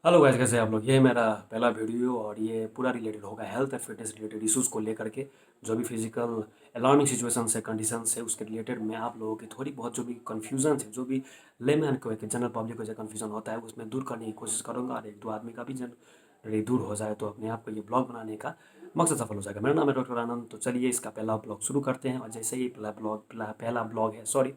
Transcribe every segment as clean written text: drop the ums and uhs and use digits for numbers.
Hello guys, कैसे हैं आप लोग। ये मेरा पहला वीडियो और ये पूरा रिलेटेड होगा health and fitness related issues को लेकर के। जो भी फिजिकल अलार्मिंग सिचुएशंस है, कंडीशंस है, उसके रिलेटेड मैं आप लोगों की थोड़ी बहुत जो भी कन्फ्यूजन है, जो भी लेमैन को एक जनरल पब्लिक को जो कन्फ्यूजन होता है, उसमें दूर करने की कोशिश करूँगा और एक दो आदमी का भी जनरली दूर हो जाए तो अपने आप को ये ब्लॉग बनाने का मकसद सफल हो जाएगा। मेरा नाम है डॉक्टर आनंद। तो चलिए इसका पहला ब्लॉग शुरू करते हैं। और जैसे ही पहला ब्लॉग है, सॉरी,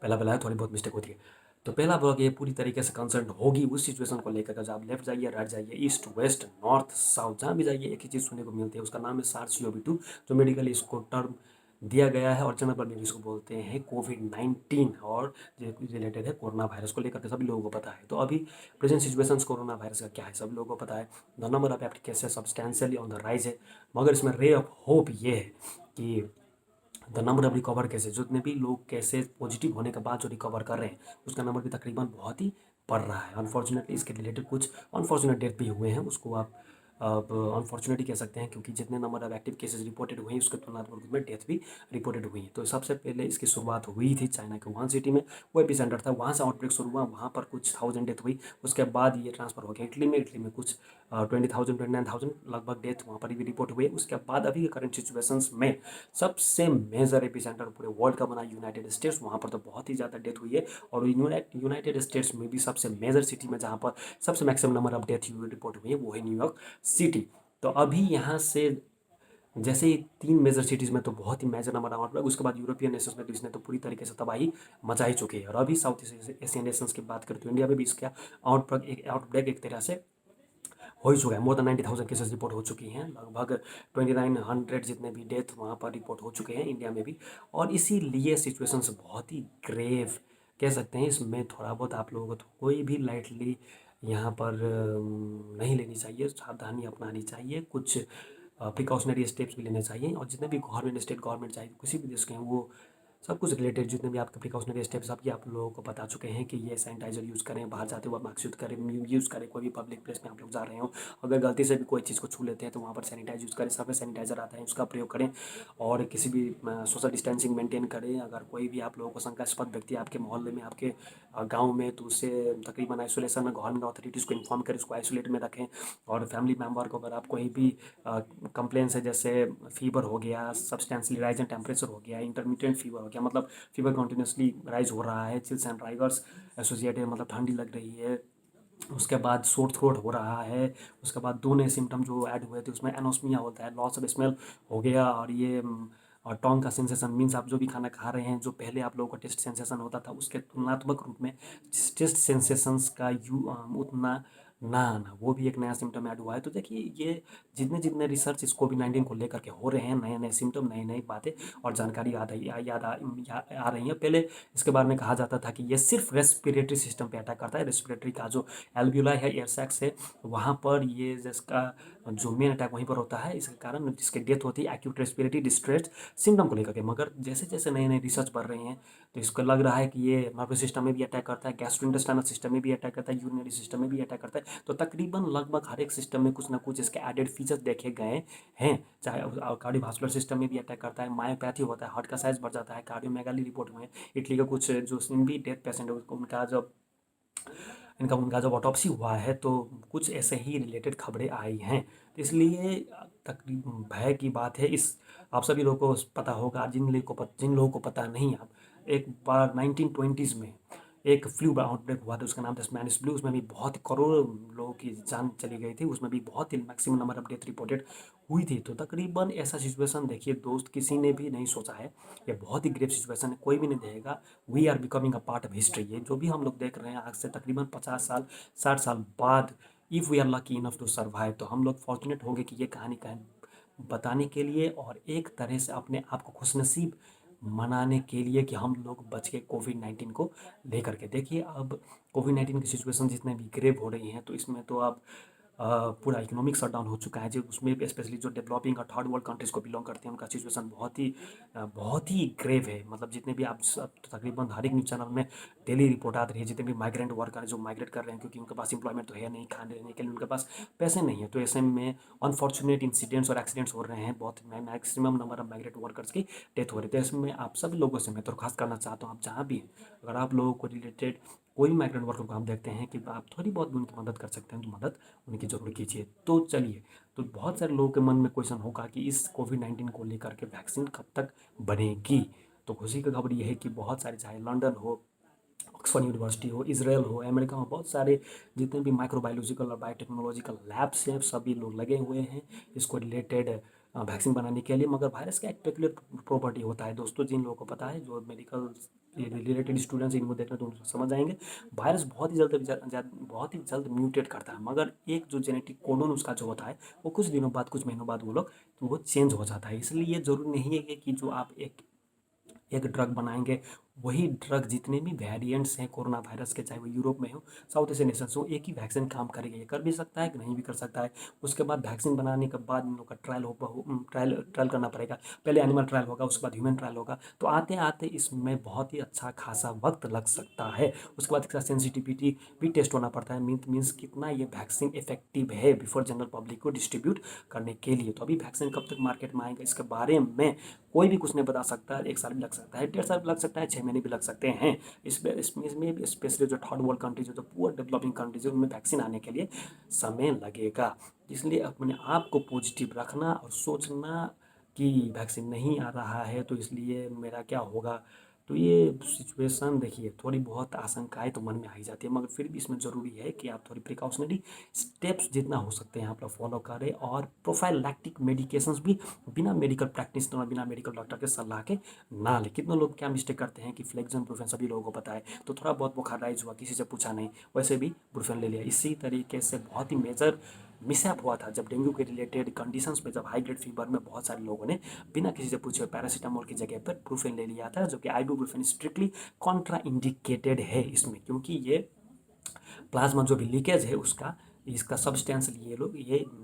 पहला पहला है, थोड़ी बहुत मिस्टेक होती है। तो पहला ब्लॉग ये पूरी तरीके से कंसर्न होगी उस सिचुएशन को लेकर के, जब आप लेफ्ट जाइए, राइट जाइए, ईस्ट वेस्ट नॉर्थ साउथ, जहाँ भी जाइए एक ही चीज़ सुनने को मिलती है। उसका नाम है SARS-CoV-2, जो मेडिकली इसको टर्म दिया गया है और जनरल पब्लिक इसको बोलते हैं कोविड-19। और जो रिलेटेड है कोरोना वायरस को लेकर के, सभी लोगों को पता है। तो अभी प्रेजेंट सिचुएशन कोरोना वायरस का क्या है, सभी लोगों को पता है। The number of application substantially on the rise है। मगर इसमें रे ऑफ होप ये है कि the number of recover cases, जितने भी लोग केसेज पॉजिटिव होने के बाद जो रिकवर कर रहे हैं, उसका नंबर भी तकरीबन बहुत ही बढ़ रहा है। अनफॉर्चुनेटली इसके रिलेटेड कुछ अनफॉर्चुनेट डेथ भी हुए हैं, उसको आप अब अनफॉर्चुनेटली कह सकते हैं, क्योंकि जितने number of active cases reported हुए हैं उसके तुलनात्मक रूप में डेथ भी रिपोर्टेड हुई है। तो सबसे पहले इसकी शुरुआत हुई थी चाइना के वुहान सिटी में, वो एपिसेंटर था, वहाँ से आउटब्रेक शुरू हुआ, वहाँ पर कुछ 1000 डेथ हुई। उसके बाद ये ट्रांसफर हो गया इटली में कुछ 20,000 29,000 लगभग डेथ वहाँ पर भी रिपोर्ट हुई है। उसके बाद अभी के करंट सिचुएशंस में सबसे मेजर एपिसेंटर पूरे वर्ल्ड का बना यूनाइटेड स्टेट्स, वहाँ पर तो बहुत ही ज़्यादा डेथ हुई है। और यूनाइटेड स्टेट्स में भी सबसे मेजर सिटी में जहाँ पर सबसे maximum number of death report हुई है वो है न्यूयॉर्क सिटी। तो अभी यहाँ से जैसे ही तीन मेजर सिटीज़ में तो बहुत ही मेजर नंबर ऑफ, उसके बाद यूरोपियन नेशंस में तो इसने तो पूरी तरीके से तबाही मचा ही चुकी है। और अभी साउथ एशियन नेशंस की बात करें तो इंडिया में भी इसका आउटब्रेक एक तरह से हो ही चुका है। मोर देन 90,000 केसेस रिपोर्ट हो चुकी हैं, लगभग 2900 जितने भी डेथ वहाँ पर रिपोर्ट हो चुके हैं इंडिया में भी। और इसीलिए सिचुएशंस बहुत ही ग्रेव कह सकते हैं। इसमें थोड़ा बहुत आप लोगों को तो कोई भी लाइटली यहाँ पर नहीं लेनी चाहिए, सावधानी अपनानी चाहिए, कुछ प्रिकॉशनरी स्टेप्स भी लेने चाहिए। और जितने भी गवर्नमेंट, स्टेट गवर्नमेंट, चाहे किसी भी देश के हैं, वो सब कुछ रिलेटेड जितने भी आपके प्रिकॉशनरी स्टेप्स आप ये आप लोगों को बता चुके हैं कि ये सैनिटाइजर यूज़ करें, बाहर जाते हुए मास्क यूज़ करें, कोई भी पब्लिक प्लेस में आप लोग जा रहे हो, अगर गलती से भी कोई चीज़ को छू लेते हैं तो वहाँ पर सैनिटाइज यूज़ करें, सब में सैनिटाइजर आता है उसका प्रयोग करें। और किसी भी सोशल डिस्टेंसिंग मेंटेन करें। अगर कोई भी आप लोगों को शंकास्पद व्यक्ति आपके मोहल्ले में, आपके गाँव में, तो उससे तकरीबन आइसोलेशन में गवर्नमेंट अथॉरिटीज़ को इन्फॉर्म करें, उसको आइसोलेट में रखें। और फैमिली मेम्बर को अगर आप कोई भी कंप्लेंट्स है, जैसे फीवर हो गया, सब्सटेंशियली राइज इन टेम्परेचर हो गया, इंटरमीडिएट फीवर हो गया, मतलब फीवर कंटिन्यूसली राइज हो रहा है, चिल्स एंड राइगर्स एसोसिएटेड, मतलब ठंडी लग रही है, उसके बाद सोर थ्रोट हो रहा है, उसके बाद दो नए सिम्टम जो ऐड हुए थे उसमें एनोस्मिया होता है, लॉस ऑफ स्मेल हो गया, और ये और टोंग का सेंसेशन, मीन्स आप जो भी खाना खा रहे हैं, जो पहले आप लोगों को टेस्ट सेंसेशन होता था उसके तुलनात्मक रूप में टेस्ट सेंसेशंस का उतना ना आना, वो भी एक नया सिम्टम ऐड हुआ है। तो देखिए, ये जितने जितने रिसर्च इस कोविड-19 को लेकर के हो रहे हैं, नए नए सिम्टम, नई नई बातें और जानकारी आ रही है। पहले इसके बारे में कहा जाता था कि ये सिर्फ रेस्पिरेटरी सिस्टम पे अटैक करता है, रेस्पिरेटरी का जो एल्वियोलाई है, एयर सैक्स है, वहाँ पर ये जिसका जो मेन अटैक वहीं पर होता है, इसके कारण जिसकी डेथ होती है एक्यूट रेस्पिरेटरी डिस्ट्रेस सिम्टम को लेकर के। मगर जैसे जैसे नए नए रिसर्च बढ़ रहे हैं तो इसको लग रहा है कि ये नर्वस सिस्टम में भी अटैक करता है, गैस्ट्रोइंटेस्टाइनल सिस्टम में भी अटैक करता है, यूरिनरी सिस्टम में भी अटैक करता है। तो तकरीबन लगभग हर एक सिस्टम में कुछ ना कुछ इसके एडेड फीचर्स देखे गए हैं। चाहे कार्डियोवास्कुलर सिस्टम में भी अटैक करता है, मायोपैथी होता है, हार्ट का साइज बढ़ जाता है, कार्डियोमेगाली रिपोर्ट हुए हैं। इटली के कुछ जो भी डेथ पेशेंट है उनका जब ऑटोप्सी हुआ है तो कुछ ऐसे ही रिलेटेड खबरें आई हैं। तो इसलिए तकरीब भय की बात है। इस आप सभी लोगों को पता होगा, जिन लोगों को पता नहीं, आप एक बार 1920s में एक फ्लू आउटब्रेक हुआ था, उसका नाम था स्पेनिश फ्लू। उसमें भी बहुत करोड़ों लोगों की जान चली गई थी, उसमें भी बहुत ही maximum number of death reported हुई थी। तो तकरीबन ऐसा सिचुएशन देखिए दोस्त, किसी ने भी नहीं सोचा है। ये बहुत ही ग्रेव सिचुएशन है, कोई भी नहीं देखेगा। We are becoming a part of history. ये जो भी हम लोग देख रहे हैं आज से तकरीबन 50 साल 60 साल बाद, if we are lucky enough to survive, तो हम लोग फॉर्चुनेट होंगे कि ये कहानी बताने के लिए और एक तरह से अपने आप को खुशनसीब मनाने के लिए कि हम लोग बच के कोविड-19 को लेकर के। देखिए, अब कोविड-19 की सिचुएशन जितने भी ग्रेव हो रही हैं तो इसमें तो अब पूरा इकोनॉमिक शटडाउन हो चुका है, जो उसमें भी स्पेशली जो डेवलपिंग और थर्ड वर्ल्ड कंट्रीज़ को बिलोंग करते हैं उनका सिचुएशन बहुत ही ग्रेव है। मतलब जितने भी आप सब तकरीबन हर एक न्यूज़ चैनल में डेली रिपोर्ट आती रही है, जितने भी माइग्रेंट वर्कर जो माइग्रेट कर रहे हैं, क्योंकि उनके पास एम्प्लॉयमेंट तो है नहीं, खाने रहने के लिए उनके पास पैसे नहीं है। तो ऐसे में अनफॉर्चुनेट इंसिडेंट्स और एक्सीडेंट्स हो रहे हैं, बहुत maximum number of migrant workers की डेथ हो रही है। तो इसमें आप सभी लोगों से मैं दरख्वास्त करना चाहता हूँ, आप जहाँ भी हैं, अगर आप लोगों को रिलेटेड कोई भी माइग्रेंट वर्कर को आप देखते हैं कि आप थोड़ी बहुत भी उनकी मदद कर सकते हैं तो मदद उनकी ज़रूर कीजिए। तो चलिए, तो बहुत सारे लोगों के मन में क्वेश्चन होगा कि इस कोविड-19 को लेकर के वैक्सीन कब तक बनेगी? तो खुशी की खबर ये है कि बहुत सारे, चाहे लंदन हो, ऑक्सफोर्ड यूनिवर्सिटी हो, इजराइल हो, अमेरिका में बहुत सारे जितने भी माइक्रोबायोलॉजिकल और बायोटेक्नोलॉजिकल लैब्स हैं, सभी लोग लगे हुए हैं इसको रिलेटेड वैक्सीन बनाने के लिए। मगर वायरस का एक पेक्युलर प्रॉपर्टी होता है दोस्तों, जिन लोगों को पता है, जो मेडिकल रिलेटेड स्टूडेंट्स इनको देखना तो उनको समझ आएंगे। वायरस बहुत ही जल्द म्यूटेट करता है, मगर एक जो जेनेटिक कोडोन उसका जो होता है वो कुछ दिनों बाद, कुछ महीनों बाद वो चेंज हो जाता है। इसलिए ये ज़रूरी नहीं है कि जो आप एक ड्रग बनाएंगे, वही ड्रग जितने भी वेरिएंट्स हैं कोरोना वायरस के, चाहे वो यूरोप में हो, साउथ एशियन नेशंस हो, एक ही वैक्सीन काम करेगा। ये कर भी सकता है कि नहीं भी कर सकता है। उसके बाद वैक्सीन बनाने के बाद इन लोग का ट्रायल करना पड़ेगा। पहले एनिमल ट्रायल होगा, उसके बाद ह्यूमन ट्रायल होगा। तो आते आते इसमें बहुत ही अच्छा खासा वक्त लग सकता है। उसके बाद इसका सेंसिटिविटी भी टेस्ट होना पड़ता है, मीन्स कितना ये वैक्सीन इफेक्टिव है बिफोर जनरल पब्लिक को डिस्ट्रीब्यूट करने के लिए। तो अभी वैक्सीन कब तक मार्केट में आएगा इसके बारे में कोई भी कुछ नहीं बता सकता। 1 साल भी लग सकता है, 1.5 साल भी लग सकता है, 6 महीने भी लग सकते हैं। इसमें भी स्पेशली जो थर्ड वर्ल्ड कंट्रीज है, जो पुअर डेवलपिंग कंट्रीज है, उनमें वैक्सीन आने के लिए समय लगेगा। इसलिए अपने आप को पॉजिटिव रखना और सोचना कि वैक्सीन नहीं आ रहा है तो इसलिए मेरा क्या होगा। तो ये सिचुएशन देखिए, थोड़ी बहुत आशंकाएं तो मन में आ ही जाती है, मगर फिर भी इसमें ज़रूरी है कि आप थोड़ी प्रिकॉशनरी स्टेप्स जितना हो सकते हैं आप लोग फॉलो करें, और प्रोफाइलैक्टिक मेडिकेशंस भी बिना मेडिकल प्रैक्टिशनर, बिना मेडिकल डॉक्टर के सलाह के ना ले। कितने लोग क्या मिस्टेक करते हैं कि फ्लेक्जन ब्रूफेन सभी लोगों को पता है, तो थोड़ा बहुत बुखार राइज हुआ, किसी से पूछा नहीं, वैसे भी ब्रूफेन ले लिया। इसी तरीके से बहुत ही मेजर मिसहैप हुआ था जब डेंगू के रिलेटेड कंडीशंस में, जब हाई ग्रेड फीवर में बहुत सारे लोगों ने बिना किसी से पूछे पैरासीटामोल की जगह पर ब्रूफेन ले लिया था, जो कि आइबुप्रोफेन स्ट्रिक्टली कॉन्ट्रा इंडिकेटेड है इसमें, क्योंकि ये प्लाज्मा जो भी लीकेज है उसका, इसका सब्सटेंस ये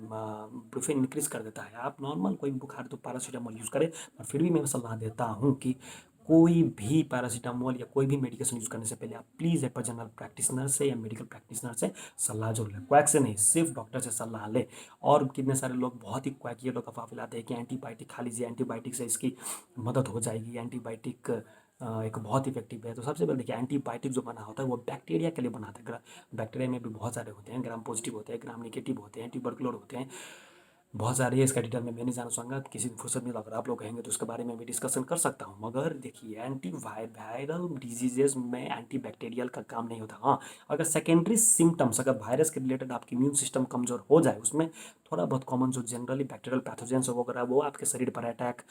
ब्रूफेन इंक्रीज कर देता है। आप नॉर्मल कोई बुखार तो पैरासीटामोल यूज़ करें, पर फिर भी मैं सलाह देता हूँ कि कोई भी पैरासीटामोल या कोई भी मेडिकेशन यूज़ करने से पहले आप प्लीज़ एक जनरल प्रैक्टिशनर से या मेडिकल प्रैक्टिशनर से सलाह जरूर लें। क्वैक से नहीं, सिर्फ डॉक्टर से सलाह लें। और कितने सारे लोग बहुत ही क्वैकिए लोग अफवाह फैलाते हैं कि एंटीबायोटिक खा लीजिए, एंटीबायोटिक से इसकी मदद हो जाएगी, एंटीबायोटिक एक बहुत इफेक्टिव है। तो सबसे पहले देखिए, एंटीबायोटिक जो बना होता है वो बैक्टीरिया के लिए बना होता है। बैक्टीरिया में भी बहुत सारे होते हैं, ग्राम पॉजिटिव होते हैं, ग्राम नेगेटिव होते हैं, ट्यूबरकुलर होते हैं, बहुत सारी है। इसका डिटेल में मैं नहीं जाना चाहूँगा, किसी दिन फुर्सत मिला अगर आप लोग कहेंगे तो उसके बारे में भी डिस्कशन कर सकता हूँ। मगर देखिए, वायरल डिजीजेज में एंटी बैक्टीरियल का काम नहीं होता। हाँ, अगर सेकेंडरी सिम्टम्स, अगर वायरस के रिलेटेड आपकी इम्यून सिस्टम कमजोर हो जाए, उसमें थोड़ा बहुत कॉमन जो जनरली बैक्टीरियल पैथोजेंस वगैरह वो आपके शरीर पर अटैक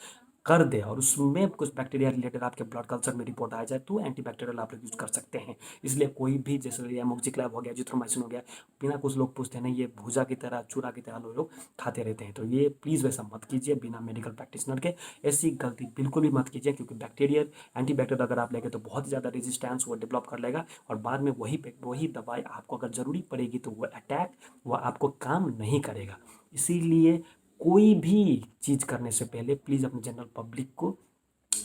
कर दे, और उसमें कुछ बैक्टीरिया रिलेटेड आपके ब्लड कल्चर में रिपोर्ट आ जाए, तो एंटीबैक्टीरियल आप लोग यूज़ कर सकते हैं। इसलिए कोई भी, जैसे एमोक्सिक्लाव हो गया, जिथ्रोमाइसिन हो गया, बिना कुछ लोग पूछते नहीं, ये भूजा की तरह, चूरा की तरह लोग खाते रहते हैं। तो ये प्लीज़ वैसा मत कीजिए बिना मेडिकल प्रैक्टिशनर के। ऐसी गलती बिल्कुल भी मत कीजिए, क्योंकि बैक्टीरियल एंटीबैक्टीरियल अगर आप लेंगे तो बहुत ही ज़्यादा रेजिस्टेंस वो डेवलप कर लेगा, और बाद में वही दवाई आपको अगर ज़रूरी पड़ेगी तो वो आपको काम नहीं करेगा। इसीलिए कोई भी चीज़ करने से पहले प्लीज़ अपने जनरल पब्लिक को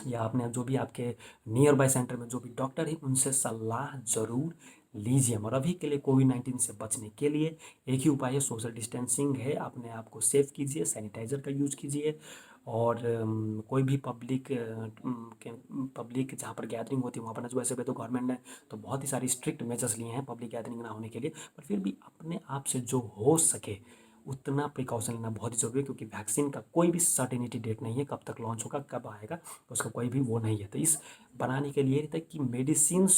या अपने जो भी आपके नियर बाय सेंटर में जो भी डॉक्टर है उनसे सलाह ज़रूर लीजिए। और अभी के लिए कोविड-19 से बचने के लिए एक ही उपाय है, सोशल डिस्टेंसिंग है। अपने आप को सेफ कीजिए, सैनिटाइज़र का यूज़ कीजिए, और कोई भी पब्लिक जहाँ पर गैदरिंग होती है वहाँ पर ना, जो वैसे भी तो गवर्नमेंट ने तो बहुत ही सारी स्ट्रिक्ट मेजर्स लिए हैं पब्लिक गैदरिंग ना होने के लिए, पर फिर भी अपने आप से जो हो सके उतना प्रिकॉशन लेना बहुत ही ज़रूरी है, क्योंकि वैक्सीन का कोई भी सर्टेनिटी डेट नहीं है, कब तक लॉन्च होगा, कब आएगा, उसका कोई भी वो नहीं है। तो इस बनाने के लिए तक कि मेडिसिन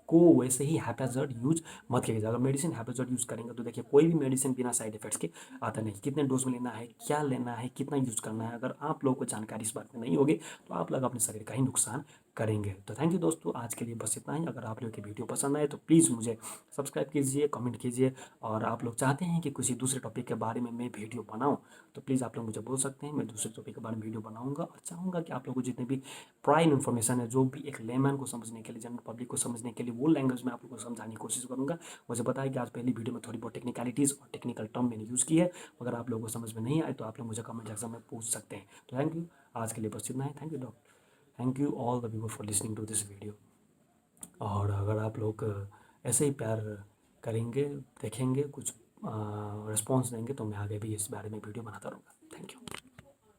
को वैसे ही हैप्पैज़र्ड यूज मत कीजिए। अगर मेडिसिन हैप्पैज़र्ड यूज़ करेंगे तो देखिए, कोई भी मेडिसिन बिना साइड इफेक्ट्स के आता नहीं। कितने डोज में लेना है, क्या लेना है, कितना यूज़ करना है, अगर आप लोगों को जानकारी इस बात में नहीं होगी तो आप लोग अपने शरीर का ही नुकसान करेंगे। तो थैंक यू दोस्तों, आज के लिए बस इतना ही। अगर आप लोगों की वीडियो पसंद आए तो प्लीज़ मुझे सब्सक्राइब कीजिए, कमेंट कीजिए, और आप लोग चाहते हैं कि किसी दूसरे टॉपिक के बारे में मैं वीडियो बनाऊं तो प्लीज़ आप लोग मुझे बोल सकते हैं, मैं दूसरे टॉपिक के बारे में वीडियो बनाऊंगा। और चाहूँगा कि आप लोगों को जितने भी प्राइम इन्फॉर्मेशन है, जो भी एक लेमैन को समझने के लिए, जनरल पब्लिक को समझने के लिए, वो लैंग्वेज में आप लोगों को समझाने की कोशिश करूँगा। मुझे पता है कि आज पहली वीडियो में थोड़ी बहुत टेक्निकलिटीज़ और टेक्निकल टर्म मैंने यूज़ की है, अगर आप लोगों को समझ में नहीं आए तो आप लोग मुझे कमेंट सेक्शन में पूछ सकते हैं। तो थैंक यू, आज के लिए बस इतना है। Thank you doctor, thank you all the viewer for listening to this video. और अगर आप लोग ऐसे ही प्यार करेंगे, देखेंगे, कुछ रिस्पॉन्स देंगे तो मैं आगे भी इस बारे में वीडियो बनाता रहूँगा। Thank you.